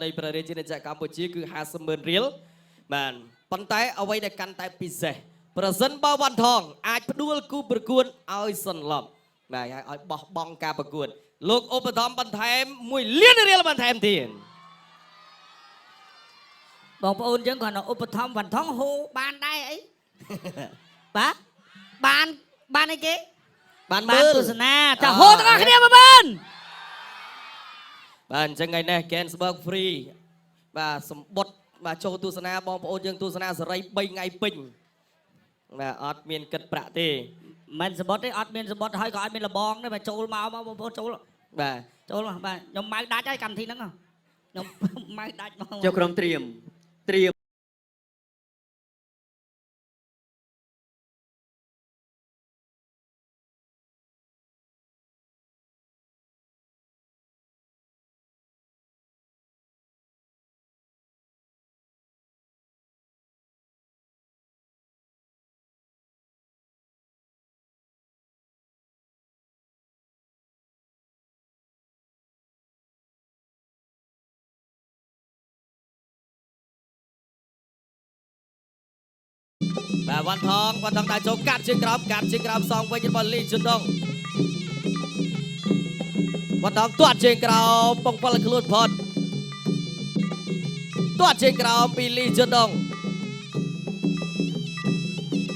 ในประเทศจีนจากกัมพูชีคือ50,000 រៀលបានប៉ុន្តែអ្វីដែលកាន់តែពិសេសប្រសិនបើវ៉ាន់ថងអាចផ្ដួលគូប្រកួតឲ្យសន្លប់បាទឲ្យបោះបង់ការប្រកួតលោកឧបត្ថម្ភបន្ថែម1 លានរៀលបន្ថែមទៀតបងប្អូនយើងគាត់ឧបត្ថម្ភវ៉ាន់ថងហូបានដែរអីបាទបានអីគេបានទស្សនាចាហូទាំងអស់គ្នាបងប្អូនបាទអញ្ចឹងថ្ងៃនេះ Gainsbourg free បាទសម្បត្តិបាទចូលទស្សនាបងប្អូនយើងទស្សនាសេរី3ថ្ងៃពេញបាទអត់មានគិតប្រាក់ទេមិនសម្បត្តិទេអត់មានសម្បត្តិហើយក៏អត់មានលបងដែរបាទចូលមកបងប្អូនចូលបាទចូលបាទខ្ញុំម៉ៅដាច់ហើយកម្មវិធីហ្នឹងខ្ញុំម៉ៅដាច់មកចុះក្រុមត្រៀមបាទវ៉ាន់ថងដើរចូលកាត់ជើងក្រោមសងវិញរបស់លីជុនដងវ៉ាន់ថងទាត់ជើងក្រោមបងពលខ្លួនផុតទាត់ជើងក្រោមពីលីជុនដង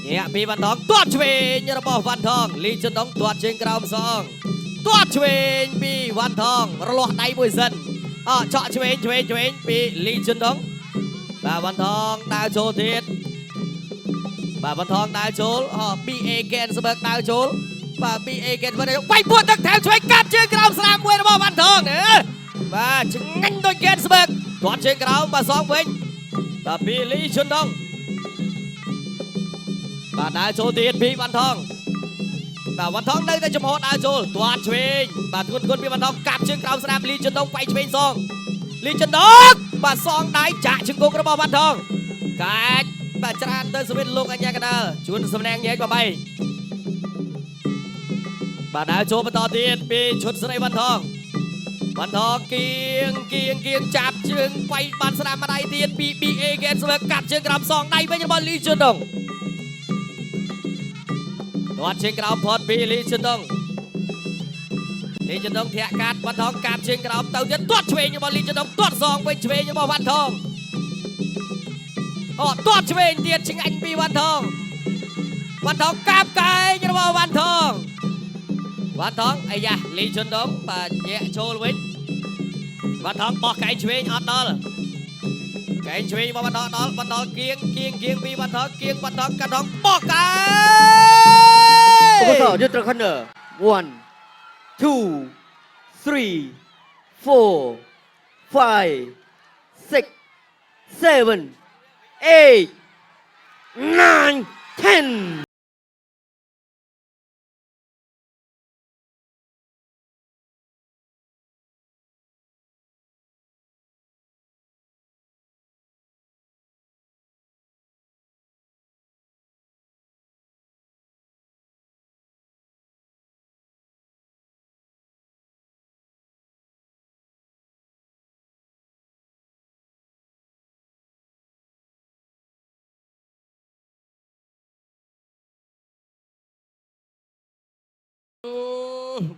ញាក់ពីវ៉ាន់ថងទាត់ឆ្វេងរបស់វ៉ាន់ថងលីជុនដងទាត់ជើងក្រោមសងទាត់ឆ្វេងពីវ៉ាន់ថងរលាស់ដៃមួយសិនឆក់ឆ្វេងពីលីជុនដងបាទវ៉ាន់ថងដើរចូលទៀតបាទវ៉ាន់ថងដើរចូលBA Gainsbourgដើរចូលបាទ BA Gainsbourg វាយពួតទឹកថែមឆ្វេងកាត់ជើងក្រោមស្នាមមួយរបស់វ៉ាន់ថងបាទឆ្ងាញ់ដូច Gainsbourg ទាត់ជើងក្រោមបាទសងវិញបាទពីលីជុនដងបាទដើរចូលទៀតពីវ៉ាន់ថងបាទវ៉ាន់ថងនៅតែចំហដើរចូលទាត់ឆ្វេងបាទធ្ងន់ពីវ៉ាន់ថងកាប់ជើងក្រោមស្នាមលីជុនដងវាយឆ្វេងសងលីជុនដងបាទសងដៃចាក់ជង្គង់របស់វ៉ាន់ថងកាច់បាទច្រើនទៅសវិតលោកអញ្ញាកដាលជួនសំណាងញែកបបៃបាទដើរចូលបន្តទៀតពីឈុតស្រីវ៉ាន់ថងគៀងចាប់ជើងវាយបានស្នាមម្ដាយទៀតពី BA Gainsbourg កាត់ជើងក្រោមសងដៃវិញរបស់លីជុនដងទាត់ជើងក្រោមផុតពីលីជុនដងធាក់កាត់វ៉ាន់ថងកាប់ជើងក្រោមទៅទៀតទាត់ឆ្វេងរបស់លីជុនដងទាត់សងវិញឆ្វេងរបស់វ៉ាន់ថងទាត់ឆ្វេងទៀតឆ្ងាញ់ពីវ៉ាន់ថងកាប់កែងរបស់វ៉ាន់ថងអាយ៉ាលីជុនដងបាទញាក់ចូលវិញវ៉ាន់ថងបោះកែងឆ្វេងអត់ដល់កែងឆ្វេងរបស់វ៉ាន់ថងដល់គៀងពីវ៉ាន់ថងវ៉ាន់ថងកាត់ថងបោះកែងឧបត្ថម្ភយុទ្ធខណ្ឌ 1 2 3 4 5 6 7 8 9 10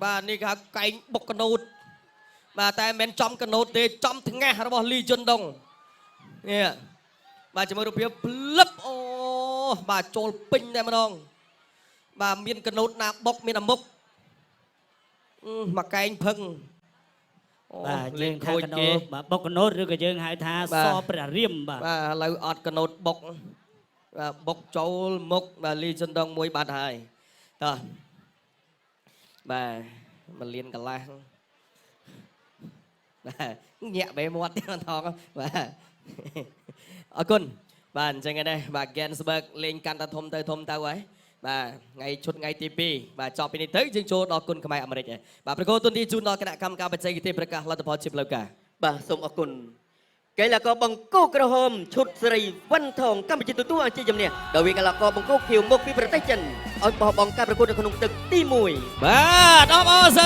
បាទនេះគេហៅកែងបុកកណូតបាទតែមិនមែនចំកណូតទេចំថ្ងាសរបស់លីជុនដងនេះបាទជាមួយរូបភាពផ្លឹបបាទចូលពេញតែម្ដងបាទមានកណូតណាបុកមានអាមុខមកកែងភឹងបាទយើងថាកណូតបាទបុកកណូតឬក៏យើងហៅថាសព្រះរាមបាទឥឡូវអត់កណូតបុកបាទបុកចូលមុខបាទលីជុនដងមួយបាត់ហើយតោះបាទមកលៀនកន្លះបាទញាក់បែមាត់ទៀតថងបាទអរគុណបាទអញ្ចឹងឯនេះបាទ Gainsbourg លេងកាន់តែធំទៅហើយបាទថ្ងៃឈុតថ្ងៃទី2បាទចប់ពីនេះទៅយើងចូលដល់គុណខ្មែរអាមេរិកហើយបាទប្រកោទុនទីជូនដល់គណៈកម្មការបច្ចេកទេសប្រកាសលទ្ធផលជាផ្លូវការបាទសូមអរគុណកីឡាករបង្គោលក្រហមឈុតសេរីវ៉ាន់ថងកម្ពុជាទទួលអញ្ជើញជំនះដោយវាកីឡាករបង្គោលខៀវមុខពីប្រទេសចិនឲ្យបោះបង់ការប្រកួតនៅក្នុងទឹកទី1បាទអបអរសាទរ